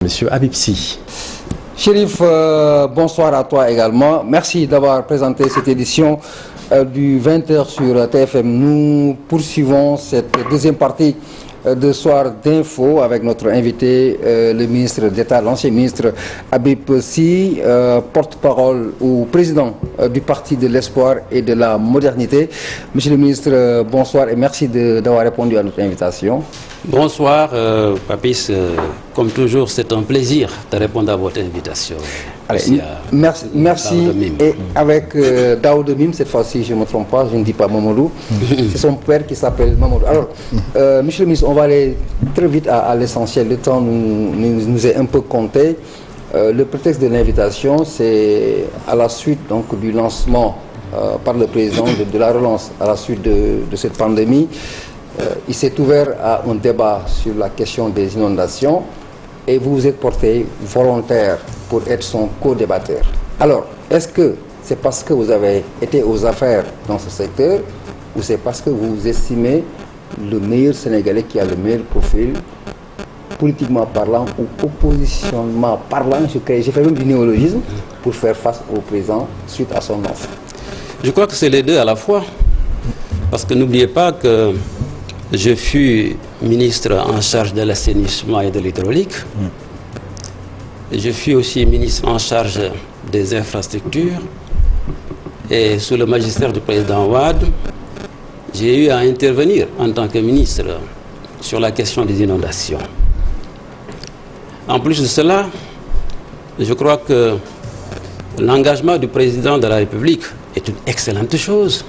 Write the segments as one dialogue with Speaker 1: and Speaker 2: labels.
Speaker 1: Monsieur Habib Sy.
Speaker 2: Chérif, bonsoir à toi également. Merci d'avoir présenté cette édition du 20h sur TFM. Nous poursuivons cette deuxième partie de Soir d'info avec notre invité, le ministre d'État, l'ancien ministre Habib Sy, porte-parole ou président du Parti de l'Espoir et de la Modernité. Monsieur le ministre, bonsoir et merci d'avoir répondu à notre invitation.
Speaker 3: Bonsoir, Papis. Comme toujours, c'est un plaisir de répondre à votre invitation.
Speaker 2: Allez, merci. Et avec Daoud Mim, cette fois-ci, je ne me trompe pas, je ne dis pas Mamadou. C'est son père qui s'appelle Mamadou. Alors, monsieur le ministre, on va aller très vite à l'essentiel. Le temps nous est un peu compté. Le prétexte de l'invitation, c'est à la suite donc, du lancement par le président de la relance à la suite de cette pandémie. Il s'est ouvert à un débat sur la question des inondations et vous vous êtes porté volontaire pour être son co-débatteur. Alors, est-ce que c'est parce que vous avez été aux affaires dans ce secteur ou c'est parce que vous estimez le meilleur Sénégalais qui a le meilleur profil, politiquement parlant ou oppositionnement parlant? J'ai fait même du néologisme pour faire face au président suite à son offre.
Speaker 3: Je crois que c'est les deux à la fois. Parce que n'oubliez pas que je fus ministre en charge de l'assainissement et de l'hydraulique. Je fus aussi ministre en charge des infrastructures. Et sous le magistère du président Wade, j'ai eu à intervenir en tant que ministre sur la question des inondations. En plus de cela, je crois que l'engagement du président de la République est une excellente chose.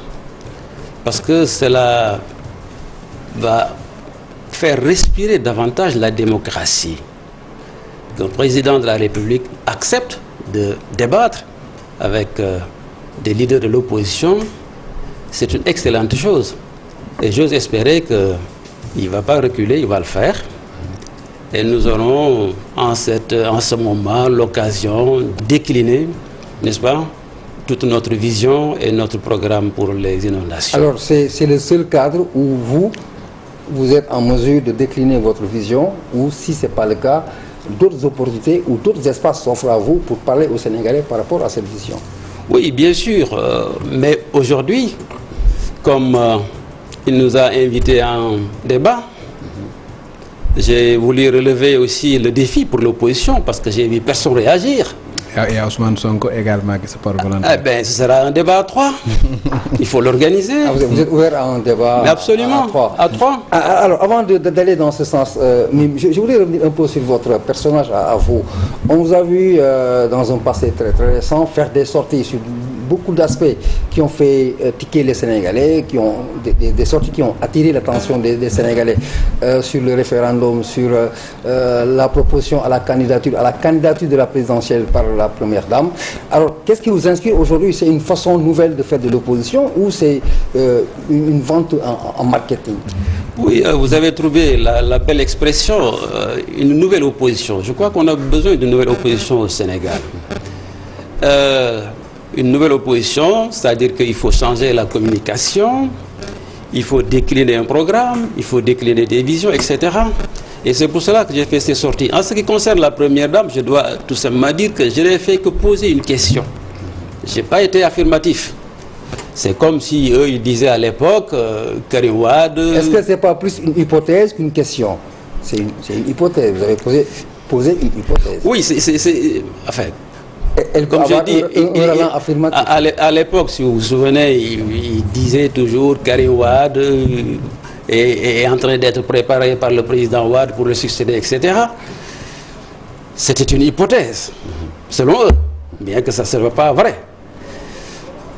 Speaker 3: Parce que cela va faire respirer davantage la démocratie. Qu'un président de la République accepte de débattre avec des leaders de l'opposition, c'est une excellente chose. Et j'ose espérer qu'il ne va pas reculer, il va le faire. Et nous aurons en ce moment l'occasion de décliner, n'est-ce pas, toute notre vision et notre programme pour les inondations.
Speaker 2: Alors, c'est le seul cadre où vous êtes en mesure de décliner votre vision, ou si ce n'est pas le cas, d'autres opportunités ou d'autres espaces s'offrent à vous pour parler aux Sénégalais par rapport à cette vision?
Speaker 3: Oui, bien sûr. Mais aujourd'hui, comme il nous a invités à un débat, j'ai voulu relever aussi le défi pour l'opposition parce que j'ai vu personne réagir.
Speaker 1: Et Ousmane Sonko également qui se porte volontaire.
Speaker 3: Ce sera un débat à 3. Il faut l'organiser.
Speaker 2: Vous êtes ouvert à un débat?
Speaker 3: Mais absolument, à 3.
Speaker 2: Alors, avant d'aller dans ce sens, je voulais revenir un peu sur votre personnage à vous. On vous a vu dans un passé très, très récent faire des sorties sur beaucoup d'aspects qui ont fait tiquer les Sénégalais, des sorties qui ont attiré l'attention des Sénégalais sur le référendum, sur la proposition à la candidature de la présidentielle par la première dame. Alors, qu'est-ce qui vous inspire aujourd'hui? C'est une façon nouvelle de faire de l'opposition ou c'est une vente en marketing?
Speaker 3: Oui, vous avez trouvé la belle expression, une nouvelle opposition. Je crois qu'on a besoin d'une nouvelle opposition au Sénégal. Une nouvelle opposition, c'est-à-dire qu'il faut changer la communication, il faut décliner un programme, il faut décliner des visions, etc. Et c'est pour cela que j'ai fait ces sorties. En ce qui concerne la première dame, je dois tout simplement dire que je n'ai fait que poser une question. Je n'ai pas été affirmatif. C'est comme si eux, ils disaient à l'époque, Karim Wade...
Speaker 2: Est-ce que ce n'est pas plus une hypothèse qu'une question? C'est une hypothèse, vous avez posé une hypothèse.
Speaker 3: Oui, enfin...
Speaker 2: Comme je dis,
Speaker 3: à l'époque, si vous vous souvenez, il disait toujours Karim Wade est en train d'être préparé par le président Wade pour le succéder, etc. C'était une hypothèse, selon eux, bien que ça ne soit pas vrai.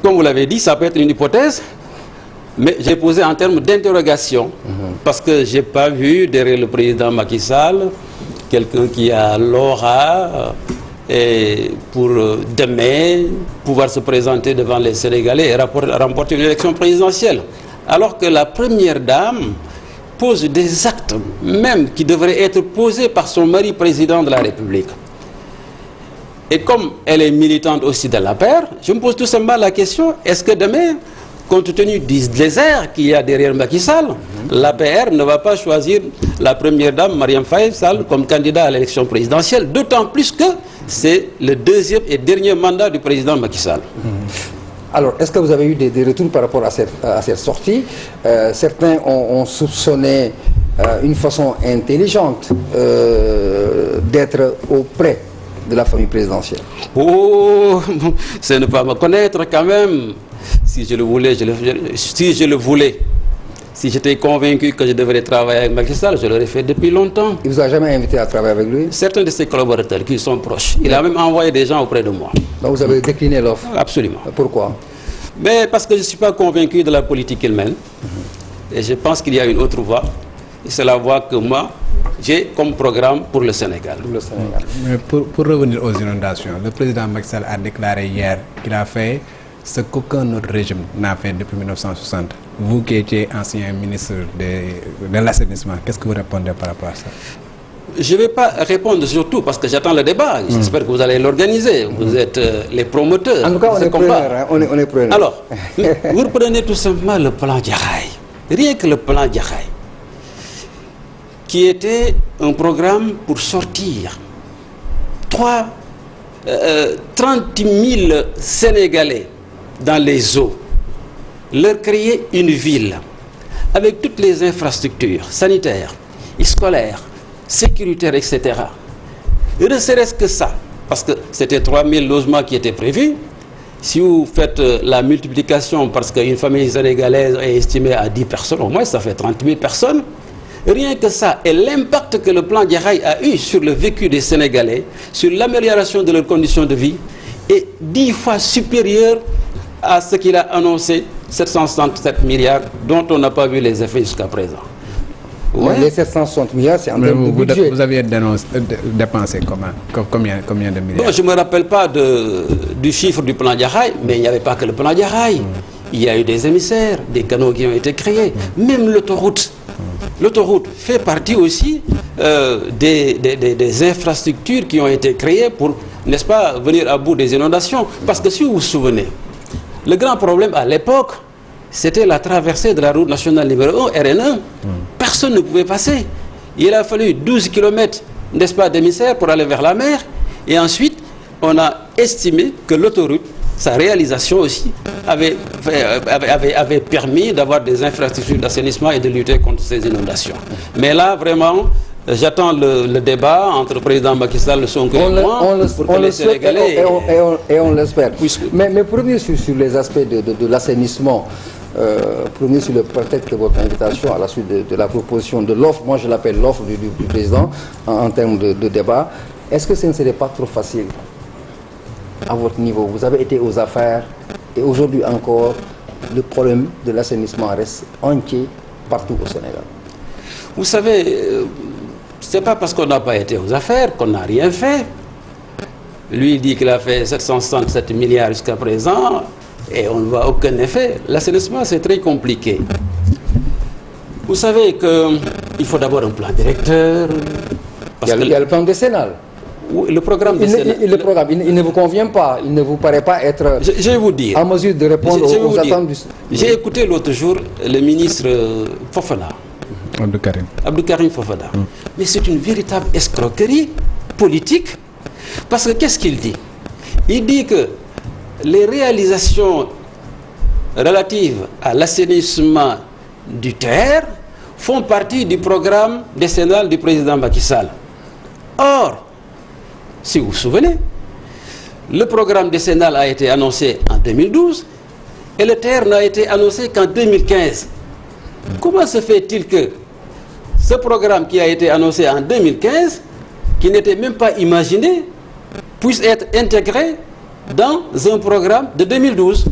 Speaker 3: Comme vous l'avez dit, ça peut être une hypothèse, mais j'ai posé en termes d'interrogation, parce que je n'ai pas vu derrière le président Macky Sall quelqu'un qui a l'aura et pour demain pouvoir se présenter devant les Sénégalais et remporter une élection présidentielle. Alors que la première dame pose des actes même qui devraient être posés par son mari président de la République. Et comme elle est militante aussi de la paix, je me pose tout simplement la question, est-ce que demain, compte tenu du désert qu'il y a derrière Macky Sall, l'APR ne va pas choisir la première dame, Marième Faye Sall, comme candidat à l'élection présidentielle, d'autant plus que c'est le deuxième et dernier mandat du président Macky Sall.
Speaker 2: Alors, est-ce que vous avez eu des retours par rapport à cette sortie? Certains ont soupçonné une façon intelligente d'être auprès de la famille présidentielle.
Speaker 3: Oh, c'est ne pas me connaître quand même. Si je le voulais, si j'étais convaincu que je devrais travailler avec Macky Sall, je l'aurais fait depuis longtemps.
Speaker 2: Il ne vous a jamais invité à travailler avec lui?
Speaker 3: Certains de ses collaborateurs qui sont proches. Il a même envoyé des gens auprès de moi.
Speaker 2: Donc vous avez décliné l'offre?
Speaker 3: Absolument.
Speaker 2: Pourquoi?
Speaker 3: Mais parce que je ne suis pas convaincu de la politique qu'il mène. Et je pense qu'il y a une autre voie. Et c'est la voie que moi, j'ai comme programme pour le Sénégal.
Speaker 1: Mais pour revenir aux inondations, le président Macky Sall a déclaré hier qu'il a fait ce qu'aucun autre régime n'a fait depuis 1960. Vous qui étiez ancien ministre de l'assainissement, qu'est-ce que vous répondez par rapport à ça?
Speaker 3: Je ne vais pas répondre surtout parce que j'attends le débat. J'espère que vous allez l'organiser. Vous êtes les promoteurs.
Speaker 2: En tout cas, on est preneurs. On est preneurs.
Speaker 3: Alors, vous reprenez tout simplement le plan Diakhaye. Rien que le plan Diakhaye, qui était un programme pour sortir 30 000 Sénégalais dans les eaux, leur créer une ville avec toutes les infrastructures sanitaires, scolaires, sécuritaires, etc. Et ne serait-ce que ça, parce que c'était 3 000 logements qui étaient prévus. Si vous faites la multiplication, parce qu'une famille sénégalaise est estimée à 10 personnes, au moins ça fait 30 000 personnes. Rien que ça, et l'impact que le plan Diakhaye a eu sur le vécu des Sénégalais, sur l'amélioration de leurs conditions de vie, est 10 fois supérieur à ce qu'il a annoncé, 767 milliards, dont on n'a pas vu les effets jusqu'à présent.
Speaker 2: Ouais. Les 760 milliards, c'est en termes de budget.
Speaker 1: Vous aviez dépensé combien de milliards?
Speaker 3: Bon, je ne me rappelle pas du chiffre du plan Diakhaye, mais il n'y avait pas que le plan Diakhaye. Il y a eu des émissaires, des canaux qui ont été créés, même l'autoroute. L'autoroute fait partie aussi des infrastructures qui ont été créées pour, n'est-ce pas, venir à bout des inondations. Parce que si vous vous souvenez, le grand problème à l'époque, c'était la traversée de la route nationale numéro 1, RN1. Personne ne pouvait passer. Il a fallu 12 km, n'est-ce pas, d'émissaires pour aller vers la mer. Et ensuite, on a estimé que l'autoroute, sa réalisation aussi, avait permis d'avoir des infrastructures d'assainissement et de lutter contre ces inondations. Mais là, vraiment, j'attends le débat entre le président Macky Sall, Sonko et moi, pour que les Sénégalais...
Speaker 2: Et on l'espère. Mais pour revenir sur les aspects de l'assainissement, pour revenir sur le prétexte de votre invitation à la suite de la proposition de l'offre, moi je l'appelle l'offre du président en termes de débat, est-ce que ce ne serait pas trop facile à votre niveau? Vous avez été aux affaires et aujourd'hui encore, le problème de l'assainissement reste entier partout au Sénégal.
Speaker 3: Vous savez, c'est pas parce qu'on n'a pas été aux affaires qu'on n'a rien fait. Lui il dit qu'il a fait 767 milliards jusqu'à présent et on ne voit aucun effet. L'assainissement, c'est très compliqué. Vous savez qu'il faut d'abord un plan directeur.
Speaker 2: Il y a le plan décennal.
Speaker 3: Le programme décennal.
Speaker 2: Le programme, il ne vous convient pas, il ne vous paraît pas être
Speaker 3: je vais vous dire,
Speaker 2: en mesure de répondre aux attentes du...
Speaker 3: J'ai écouté l'autre jour le ministre Fofana. Abdou Karim Fofana. Mais c'est une véritable escroquerie politique. Parce que qu'est-ce qu'il dit? Il dit que les réalisations relatives à l'assainissement du terre font partie du programme décennal du président Macky Sall. Or, si vous vous souvenez, le programme décennal a été annoncé en 2012 et le terre n'a été annoncé qu'en 2015. Comment se fait-il que ce programme qui a été annoncé en 2015, qui n'était même pas imaginé, puisse être intégré dans un programme de 2012?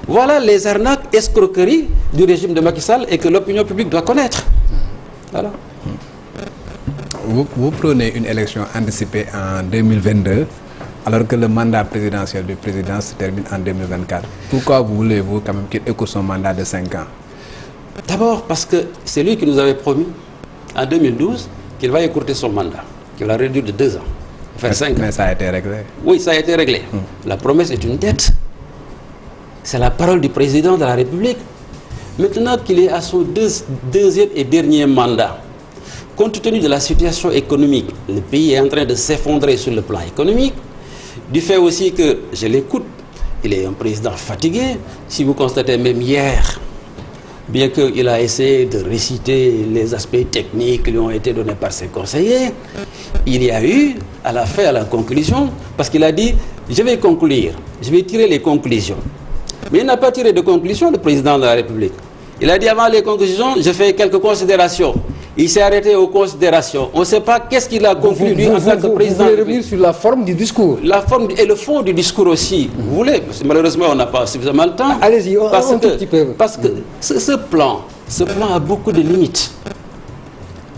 Speaker 3: Voilà les arnaques, escroqueries du régime de Macky Sall et que l'opinion publique doit connaître. Voilà.
Speaker 1: Vous prenez une élection anticipée en 2022, alors que le mandat présidentiel du président se termine en 2024. Pourquoi voulez-vous quand même qu'il écoute son mandat de 5 ans?
Speaker 3: D'abord parce que c'est lui qui nous avait promis en 2012 qu'il va écourter son mandat, qu'il va réduire de 2 ans, faire 5 ans.
Speaker 1: Mais ça a été réglé.
Speaker 3: Oui, ça a été réglé. La promesse est une dette. c'est la parole du président de la République. Maintenant qu'il est à son deuxième et dernier mandat, compte tenu de la situation économique, le pays est en train de s'effondrer sur le plan économique, du fait aussi que, je l'écoute, il est un président fatigué. Si vous constatez même hier, bien qu'il a essayé de réciter les aspects techniques qui lui ont été donnés par ses conseillers, il y a eu, à la fin, à la conclusion, parce qu'il a dit, je vais conclure, je vais tirer les conclusions. Mais il n'a pas tiré de conclusion, le président de la République. Il a dit avant les conclusions, je fais quelques considérations. Il s'est arrêté aux considérations. On ne sait pas qu'est-ce qu'il a conclu lui en tant que président.
Speaker 2: Vous voulez revenir sur la forme du discours?
Speaker 3: La forme et le fond du discours aussi. Vous voulez? Malheureusement, on n'a pas suffisamment de temps.
Speaker 2: Allez-y, un tout petit peu.
Speaker 3: Parce que ce plan a beaucoup de limites.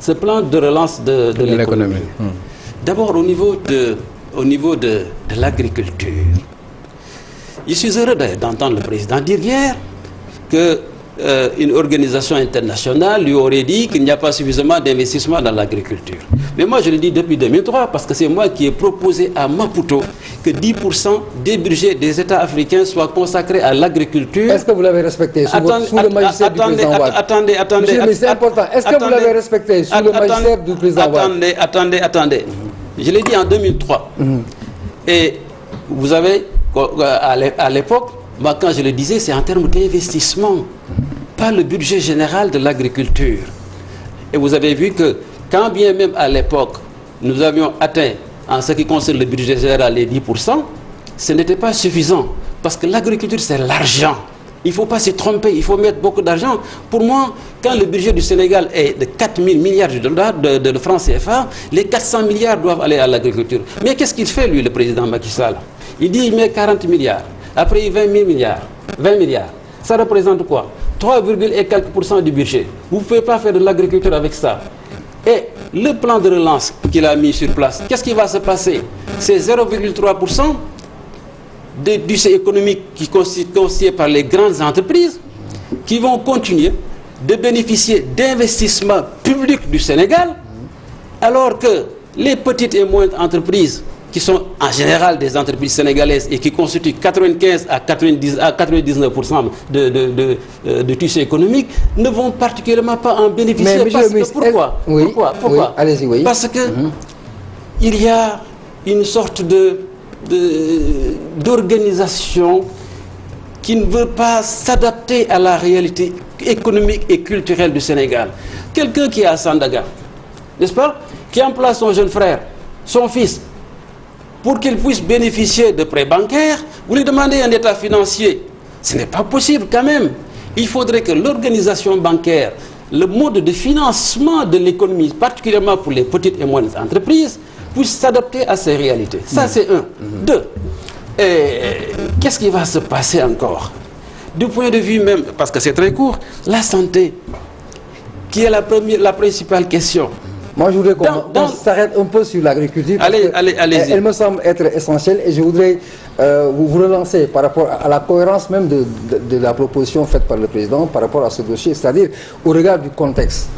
Speaker 3: Ce plan de relance de l'économie. D'abord, au niveau de l'agriculture. Je suis heureux d'entendre le président dire hier que une organisation internationale lui aurait dit qu'il n'y a pas suffisamment d'investissement dans l'agriculture. Mais moi, je le dis depuis 2003, parce que c'est moi qui ai proposé à Maputo que 10% des budgets des États africains soient consacrés à l'agriculture.
Speaker 2: Est-ce que vous l'avez respecté sous le magistère du président Wade?
Speaker 3: Attendez.
Speaker 2: C'est important. Est-ce que vous l'avez respecté sous le magistère du président Wade?
Speaker 3: Attendez. Je l'ai dit en 2003. Et vous avez, à l'époque, moi, quand je le disais, c'est en termes d'investissement, pas le budget général de l'agriculture. Et vous avez vu que, quand bien même à l'époque, nous avions atteint, en ce qui concerne le budget général, les 10%, ce n'était pas suffisant. Parce que l'agriculture, c'est l'argent. Il ne faut pas se tromper, il faut mettre beaucoup d'argent. Pour moi, quand le budget du Sénégal est de 4 000 milliards de dollars de francs CFA, les 400 milliards doivent aller à l'agriculture. Mais qu'est-ce qu'il fait, lui, le président Macky Sall? Il dit qu'il met 40 milliards. Après, il 20 milliards. Ça représente quoi? 3, et quelques % du budget. Vous ne pouvez pas faire de l'agriculture avec ça. Et le plan de relance qu'il a mis sur place, qu'est-ce qui va se passer? C'est 0,3% du budget économique qui est constitué par les grandes entreprises qui vont continuer de bénéficier d'investissements publics du Sénégal, alors que les petites et moyennes entreprises, qui sont en général des entreprises sénégalaises et qui constituent 95 à 99% de tissu économique, ne vont particulièrement pas en bénéficier. Pourquoi? Pourquoi?
Speaker 2: Allez-y, oui.
Speaker 3: Parce que il y a une sorte d'organisation qui ne veut pas s'adapter à la réalité économique et culturelle du Sénégal. Quelqu'un qui est à Sandaga, n'est-ce pas, qui emploie son jeune frère, son fils, pour qu'il puisse bénéficier de prêts bancaires, vous lui demandez un état financier. Ce n'est pas possible quand même. Il faudrait que l'organisation bancaire, le mode de financement de l'économie, particulièrement pour les petites et moyennes entreprises, puisse s'adapter à ces réalités. Ça, c'est un. Deux, qu'est-ce qui va se passer encore? Du point de vue même, parce que c'est très court, la santé, qui est la principale question.
Speaker 2: Moi, je voudrais qu'on s'arrête un peu sur l'agriculture.
Speaker 3: Allez-y.
Speaker 2: Elle me semble être essentielle et je voudrais vous relancer par rapport à la cohérence même de la proposition faite par le président par rapport à ce dossier, c'est-à-dire au regard du contexte.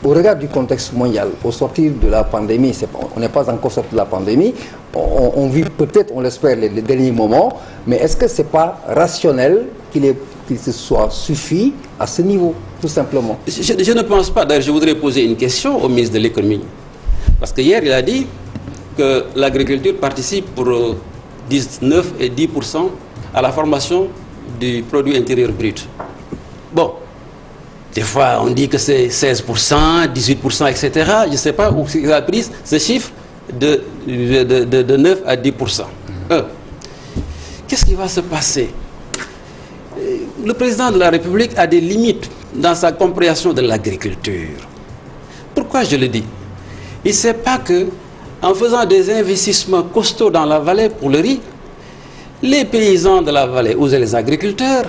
Speaker 2: Au regard du contexte mondial, au sortir de la pandémie, on n'est pas encore sorti de la pandémie, on vit peut-être, on l'espère, les derniers moments, mais est-ce que ce n'est pas rationnel qu'il se soit suffi à ce niveau, tout simplement?
Speaker 3: Je ne pense pas. D'ailleurs, je voudrais poser une question au ministre de l'économie. Parce que hier, il a dit que l'agriculture participe pour 19 et 10% à la formation du produit intérieur brut. Bon. Des fois, on dit que c'est 16%, 18%, etc. Je ne sais pas où il a pris ce chiffre de 9 à 10%. Qu'est-ce qui va se passer? Le président de la République a des limites dans sa compréhension de l'agriculture. Pourquoi je le dis? Il ne sait pas qu'en faisant des investissements costauds dans la vallée pour le riz, les paysans de la vallée ou les agriculteurs,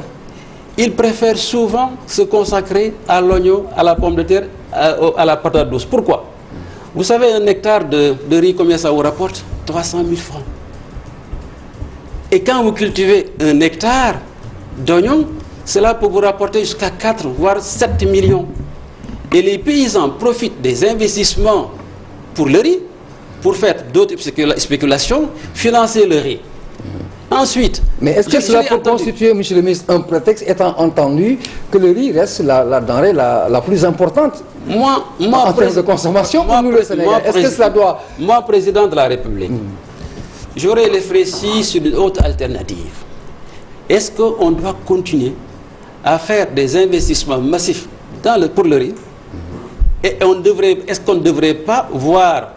Speaker 3: ils préfèrent souvent se consacrer à l'oignon, à la pomme de terre, à la patate douce. Pourquoi? Vous savez, un hectare de riz, combien ça vous rapporte? 300 000 francs. Et quand vous cultivez un hectare d'oignon, cela peut vous rapporter jusqu'à 4, voire 7 millions. Et les paysans profitent des investissements pour le riz, pour faire d'autres spéculations, financer le riz. Ensuite...
Speaker 2: Mais est-ce que cela peut constituer, monsieur le ministre, un prétexte, étant entendu que le riz reste la denrée la plus importante en termes de consommation pour nous, le Sénégal? Est-ce que cela doit...
Speaker 3: Moi, président de la République, j'aurais réfléchi sur une autre alternative. Est-ce qu'on doit continuer à faire des investissements massifs pour le riz? Et est-ce qu'on ne devrait pas voir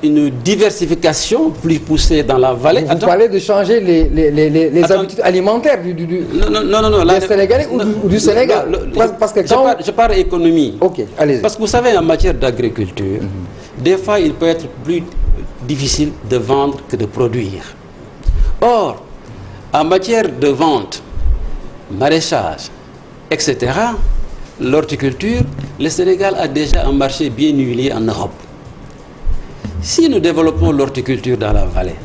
Speaker 3: une diversification plus poussée dans la vallée?
Speaker 2: Vous parlez de changer les habitudes alimentaires des Sénégalais ou du Sénégal? Parce que
Speaker 3: je parle économie.
Speaker 2: Ok, allez-y.
Speaker 3: Parce que vous savez, en matière d'agriculture, des fois, il peut être plus difficile de vendre que de produire. Or, en matière de vente, maraîchage, etc., l'horticulture, le Sénégal a déjà un marché bien huilé en Europe. Si nous développons l'horticulture dans la vallée,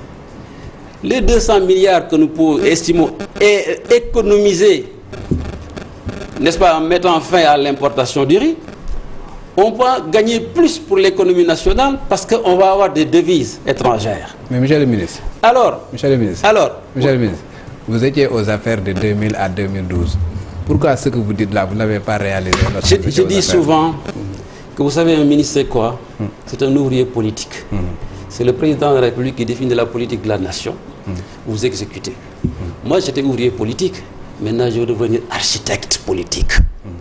Speaker 3: les 200 milliards que nous pouvons estimer et économiser, n'est-ce pas, en mettant fin à l'importation du riz, on peut gagner plus pour l'économie nationale parce qu'on va avoir des devises étrangères.
Speaker 1: Mais monsieur le ministre, monsieur le ministre, vous étiez aux affaires de 2000 à 2012. Pourquoi ce que vous dites là, vous n'avez pas réalisé?
Speaker 3: Je dis souvent que vous savez, un ministre c'est quoi? C'est un ouvrier politique. C'est le président de la République qui définit la politique de la nation. Vous exécutez. Moi j'étais ouvrier politique, maintenant je veux devenir architecte politique.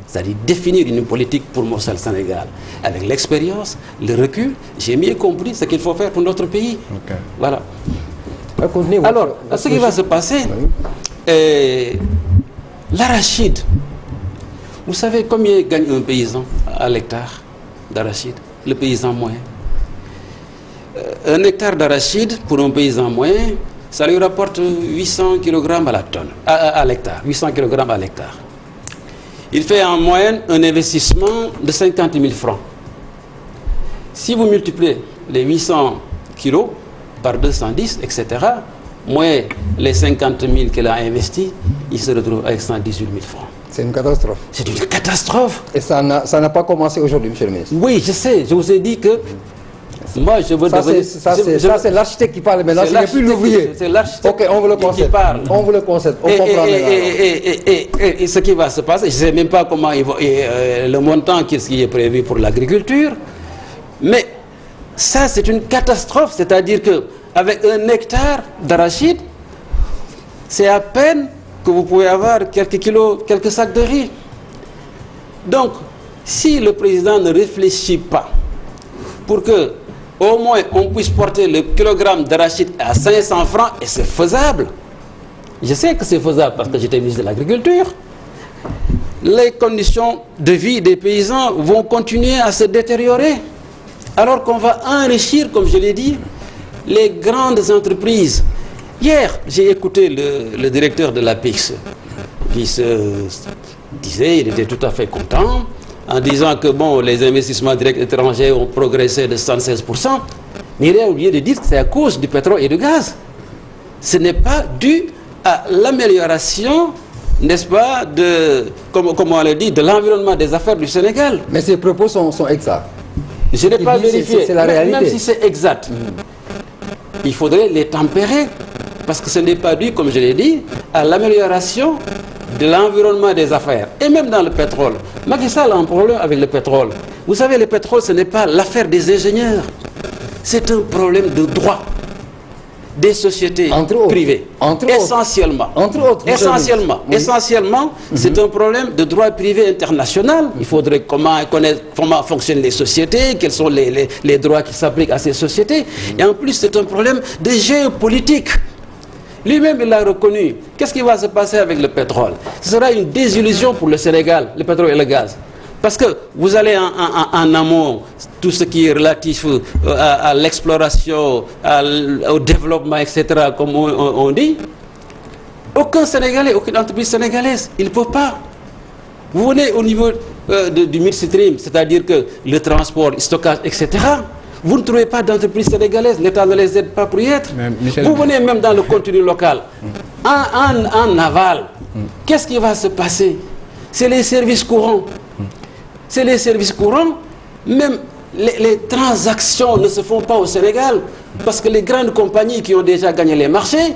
Speaker 3: C'est-à-dire définir une politique pour mon seul Sénégal. Avec l'expérience, le recul, j'ai mieux compris ce qu'il faut faire pour notre pays.
Speaker 1: Okay.
Speaker 3: Voilà. Alors, ce qui va se passer, l'arachide. Vous savez combien gagne un paysan à l'hectare d'arachide? Le paysan moyen. Un hectare d'arachide pour un paysan moyen, ça lui rapporte 800 kg à la tonne, à l'hectare. 800 kg à l'hectare. Il fait en moyenne un investissement de 50 000 francs. Si vous multipliez les 800 kg par 210, etc., moins les 50 000 qu'il a investis, il se retrouve avec 118 000 francs.
Speaker 2: C'est une catastrophe.
Speaker 3: C'est une catastrophe.
Speaker 2: Et ça n'a pas commencé aujourd'hui, monsieur le ministre.
Speaker 3: Oui, je sais. Je vous ai dit que moi, je veux devenir...
Speaker 2: Ça, c'est l'architecte qui parle maintenant, ce n'est plus l'ouvrier.
Speaker 3: C'est l'architecte
Speaker 2: qui parle. On vous le concède. On comprend
Speaker 3: et ce qui va se passer, je ne sais même pas comment le montant qui est prévu pour l'agriculture, mais ça, c'est une catastrophe. C'est-à-dire qu'avec un hectare d'arachide, c'est à peine que vous pouvez avoir quelques kilos, quelques sacs de riz. Donc, si le président ne réfléchit pas pour que au moins on puisse porter le kilogramme d'arachide à 500 francs, et c'est faisable. Je sais que c'est faisable parce que j'étais ministre de l'Agriculture. Les conditions de vie des paysans vont continuer à se détériorer. Alors qu'on va enrichir, comme je l'ai dit, les grandes entreprises. Hier, j'ai écouté le directeur de l'APIX qui se disait, il était tout à fait content, en disant que bon, les investissements directs étrangers ont progressé de 76%, mais il a oublié de dire que c'est à cause du pétrole et du gaz. Ce n'est pas dû à l'amélioration, n'est-ce pas, comme on l'a dit, de l'environnement des affaires du Sénégal.
Speaker 2: Mais ces propos sont exacts.
Speaker 3: Je n'ai pas vérifié.
Speaker 2: C'est la réalité.
Speaker 3: Même si c'est exact, il faudrait les tempérer, parce que ce n'est pas dû, comme je l'ai dit, à l'amélioration de l'environnement des affaires. Et même dans le pétrole. Macky Sall a un problème avec le pétrole. Vous savez, le pétrole, ce n'est pas l'affaire des ingénieurs. C'est un problème de droit des sociétés privées. Essentiellement. Essentiellement, c'est un problème de droit privé international. Il faudrait connaître comment fonctionnent les sociétés, quels sont les droits qui s'appliquent à ces sociétés. Et en plus, c'est un problème de géopolitique. Lui-même, il l'a reconnu. Qu'est-ce qui va se passer avec le pétrole? Ce sera une désillusion pour le Sénégal, le pétrole et le gaz. Parce que vous allez en amont, tout ce qui est relatif à l'exploration, au développement, etc., comme on dit. Aucun Sénégalais, aucune entreprise sénégalaise, il ne peut pas. Vous venez au niveau du midstream, c'est-à-dire que le transport, le stockage, etc., vous ne trouvez pas d'entreprise sénégalaise, l'État ne les aide pas pour y être. Vous venez même dans le contenu local. En aval, qu'est-ce qui va se passer? C'est les services courants. C'est les services courants. Même les transactions ne se font pas au Sénégal parce que les grandes compagnies qui ont déjà gagné les marchés,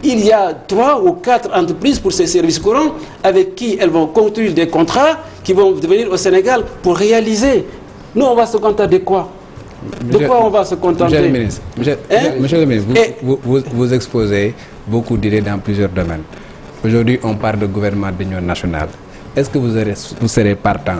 Speaker 3: il y a 3 ou 4 entreprises pour ces services courants avec qui elles vont conclure des contrats qui vont venir au Sénégal pour réaliser. Nous, on va se contenter de quoi? De quoi on va se contenter?
Speaker 1: Monsieur le ministre, vous exposez beaucoup d'idées dans plusieurs domaines. Aujourd'hui, on parle de gouvernement d'union nationale. Est-ce que vous serez partant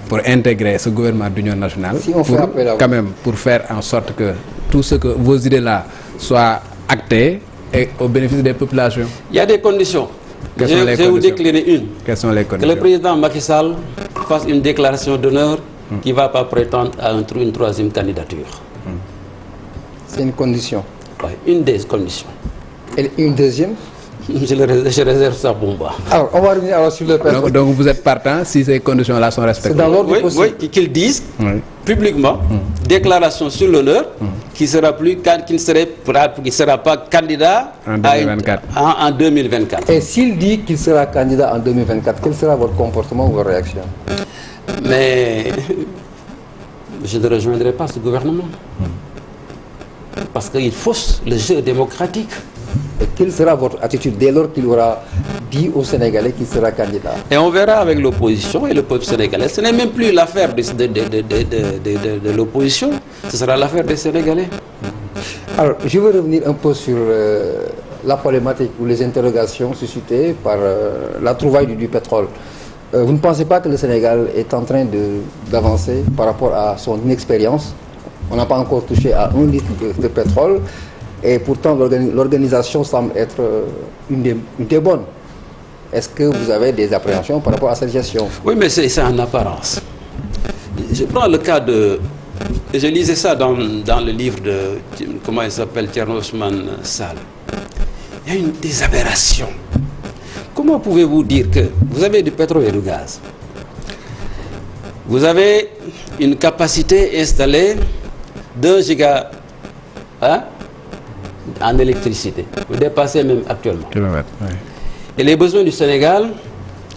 Speaker 1: pour intégrer ce gouvernement d'union nationale,
Speaker 2: si on fait appel à vous,
Speaker 1: quand même, pour faire en sorte que tout ce que vos idées-là soient actées et au bénéfice des populations?
Speaker 3: Il y a des conditions.
Speaker 1: Quelles sont les
Speaker 3: Je vais vous
Speaker 1: conditions?
Speaker 3: décliner une.
Speaker 1: Quelles sont les
Speaker 3: Que
Speaker 1: conditions?
Speaker 3: le président Macky Sall fasse une déclaration d'honneur qui ne va pas prétendre à une troisième candidature.
Speaker 2: C'est une condition.
Speaker 3: Ouais, une des conditions.
Speaker 2: Et une deuxième?
Speaker 3: Je réserve ça pour moi.
Speaker 2: Alors, on va revenir alors sur le pétrole.
Speaker 1: Donc vous êtes partant si ces conditions-là sont respectées?
Speaker 2: C'est dans l'ordre possible.
Speaker 3: Oui, qu'ils disent
Speaker 1: Oui.
Speaker 3: publiquement, déclaration sur l'honneur, qui ne sera pas candidat
Speaker 1: En 2024.
Speaker 3: En 2024.
Speaker 2: Et s'il dit qu'il sera candidat en 2024, quel sera votre comportement ou votre réaction?
Speaker 3: Mais je ne rejoindrai pas ce gouvernement. Parce qu'il fausse le jeu démocratique.
Speaker 2: Et quelle sera votre attitude dès lors qu'il aura dit aux Sénégalais qu'il sera candidat?
Speaker 3: Et on verra avec l'opposition et le peuple sénégalais. Ce n'est même plus l'affaire de l'opposition, ce sera l'affaire des Sénégalais.
Speaker 2: Alors, je veux revenir un peu sur la problématique ou les interrogations suscitées par la trouvaille du pétrole. Vous ne pensez pas que le Sénégal est en train d'avancer par rapport à son inexpérience? On n'a pas encore touché à 1 litre de pétrole et pourtant l'organisation semble être une des bonnes. Est-ce que vous avez des appréhensions par rapport à cette gestion?
Speaker 3: Oui, mais c'est en apparence. Je prends le cas de... Je lisais ça dans le livre de... Comment il s'appelle? Thierno Ousmane Sall. Il y a des aberrations. Comment pouvez-vous dire que vous avez du pétrole et du gaz? Vous avez une capacité installée d'1 giga en électricité. Vous dépassez même actuellement.
Speaker 1: Kilomètres, oui.
Speaker 3: Et les besoins du Sénégal,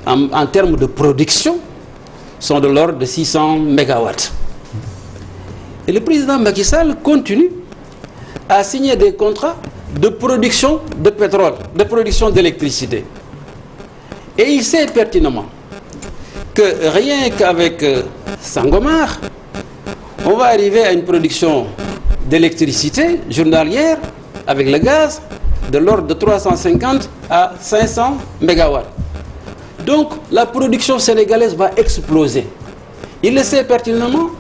Speaker 3: en termes de production, sont de l'ordre de 600 mégawatts. Et le président Macky Sall continue à signer des contrats de production de pétrole, de production d'électricité. Et il sait pertinemment que rien qu'avec Sangomar, on va arriver à une production d'électricité journalière avec le gaz de l'ordre de 350 à 500 mégawatts. Donc la production sénégalaise va exploser. Il le sait pertinemment,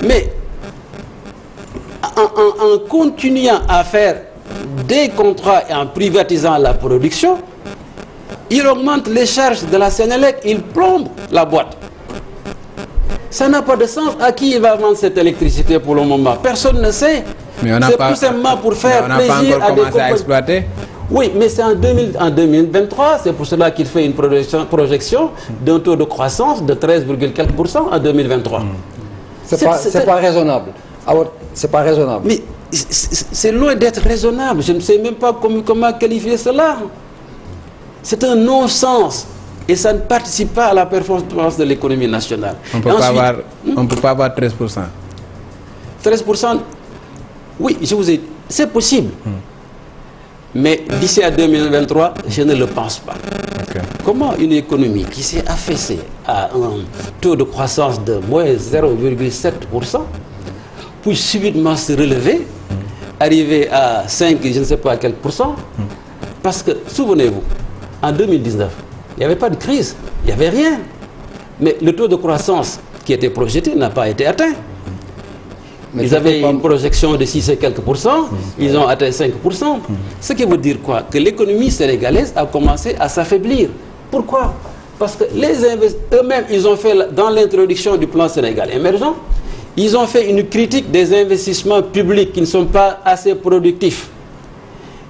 Speaker 3: mais en continuant à faire des contrats et en privatisant la production, il augmente les charges de la Sénélec, il plombe la boîte. Ça n'a pas de sens. À qui il va vendre cette électricité pour le moment? Personne ne sait. C'est tout simplement pour faire plaisir à des compagnies.
Speaker 1: À exploiter.
Speaker 3: Oui, mais c'est en 2023, c'est pour cela qu'il fait une projection d'un taux de croissance de 13,4% en 2023.
Speaker 2: C'est pas raisonnable. Alors, c'est pas raisonnable.
Speaker 3: Mais c'est loin d'être raisonnable. Je ne sais même pas comment qualifier cela. C'est un non-sens. Et ça ne participe pas à la performance de l'économie nationale.
Speaker 1: On ne peut pas avoir 13%.
Speaker 3: 13%, oui, je vous ai dit, c'est possible. Mais d'ici à 2023, je ne le pense pas.
Speaker 1: Okay.
Speaker 3: Comment une économie qui s'est affaissée à un taux de croissance de moins 0,7% puis subitement se relever, arriver à 5, je ne sais pas quel pourcent, parce que, souvenez-vous, en 2019, il n'y avait pas de crise, il n'y avait rien. Mais le taux de croissance qui était projeté n'a pas été atteint.
Speaker 2: Mais
Speaker 3: ils avaient une projection de 6 et quelques pourcents, ils ont atteint 5%. Ce qui veut dire quoi? Que l'économie sénégalaise a commencé à s'affaiblir. Pourquoi? Parce que eux-mêmes, ils ont fait, dans l'introduction du plan Sénégal émergent, ils ont fait une critique des investissements publics qui ne sont pas assez productifs.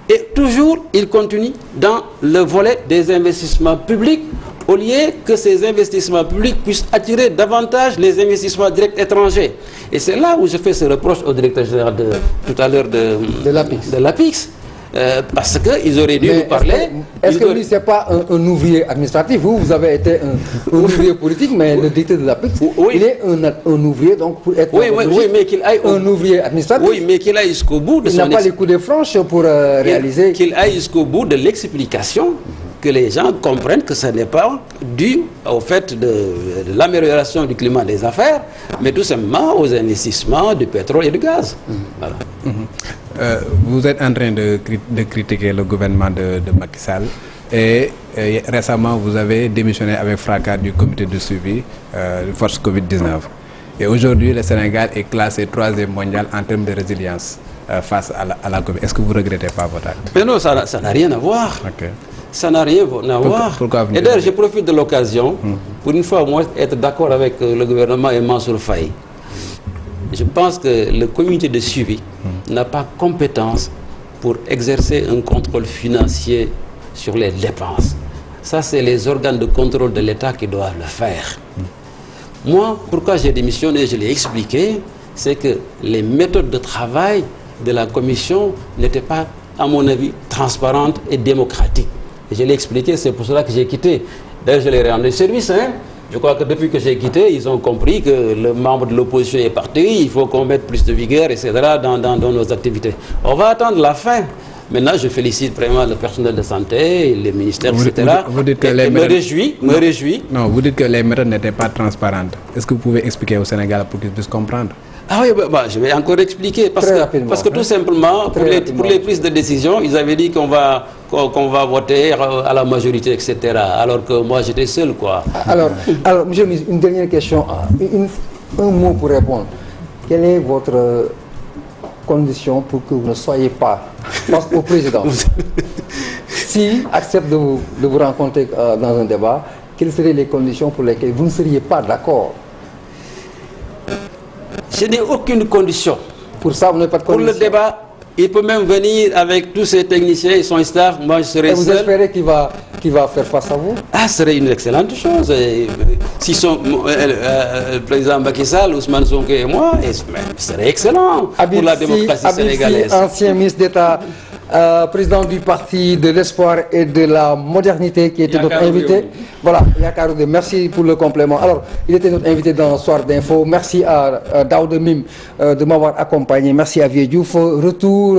Speaker 3: Et toujours, ils continuent dans le volet des investissements publics, au lieu que ces investissements publics puissent attirer davantage les investissements directs étrangers. Et c'est là où je fais ce reproche au directeur général tout à l'heure de l'APIX. parce qu'ils auraient dû nous parler.
Speaker 2: Est-ce que lui, ce n'est pas un ouvrier administratif? Vous avez été un ouvrier politique, mais le directeur de la PIX, il est un ouvrier, donc pour être
Speaker 3: oui, mais qu'il aille
Speaker 2: un ouvrier administratif.
Speaker 3: Oui, mais qu'il aille jusqu'au bout de
Speaker 2: il n'a pas les coups de franche pour réaliser.
Speaker 3: Qu'il aille jusqu'au bout de l'explication, que les gens comprennent que ce n'est pas dû au fait de l'amélioration du climat des affaires, mais tout simplement aux investissements du pétrole et du gaz. Voilà.
Speaker 1: Vous êtes en train de critiquer le gouvernement de Macky Sall et récemment vous avez démissionné avec fracas du comité de suivi de force Covid-19. Et aujourd'hui, le Sénégal est classé 3e mondial en termes de résilience face à la Covid. Est-ce que vous ne regrettez pas votre acte?
Speaker 3: Mais non, ça n'a rien à voir.
Speaker 1: Okay.
Speaker 3: Ça n'a rien à voir.
Speaker 1: Pourquoi
Speaker 3: et d'ailleurs, je profite de l'occasion pour une fois moi être d'accord avec le gouvernement et Mansour Faye. Je pense que le comité de suivi n'a pas compétence pour exercer un contrôle financier sur les dépenses. Ça, c'est les organes de contrôle de l'État qui doivent le faire. Moi, pourquoi j'ai démissionné, je l'ai expliqué, c'est que les méthodes de travail de la commission n'étaient pas, à mon avis, transparentes et démocratiques. Et je l'ai expliqué, c'est pour cela que j'ai quitté. D'ailleurs, je l'ai rendu service. Je crois que depuis que j'ai quitté, ils ont compris que le membre de l'opposition est parti, il faut qu'on mette plus de vigueur, etc. dans nos activités. On va attendre la fin. Maintenant, je félicite vraiment le personnel de santé, les ministères, etc.
Speaker 1: Vous dites que
Speaker 3: me réjouis.
Speaker 1: Non, vous dites que les méthodes n'étaient pas transparentes. Est-ce que vous pouvez expliquer au Sénégal pour qu'ils puissent comprendre?
Speaker 3: Ah oui, je vais encore expliquer. Parce que tout simplement, pour les prises de décision, ils avaient dit qu'on va voter à la majorité, etc. Alors que moi, j'étais seul, quoi.
Speaker 2: Alors, monsieur le ministre, une dernière question. Un mot pour répondre. Quelle est votre condition pour que vous ne soyez pas face au président? S'il accepte de vous rencontrer dans un débat, quelles seraient les conditions pour lesquelles vous ne seriez pas d'accord?
Speaker 3: Je n'ai aucune condition.
Speaker 2: Pour ça, vous n'avez pas de condition?
Speaker 3: Pour le débat, il peut même venir avec tous ses techniciens et son staff. Moi, je serai seul.
Speaker 2: Vous espérez qu'il va faire face à vous?
Speaker 3: Ah, ce serait une excellente chose. Si le président Macky Sall, Ousmane Sonko et moi, ce serait excellent pour la démocratie sénégalaise.
Speaker 2: Ancien ministre d'État, président du Parti de l'Espoir et de la Modernité, qui était notre invité. Voilà, Yakaroude, merci pour le complément. Alors, il était notre invité dans Soir d'Info. Merci à Daouda Mim de m'avoir accompagné. Merci à Vieux Diouf. Retour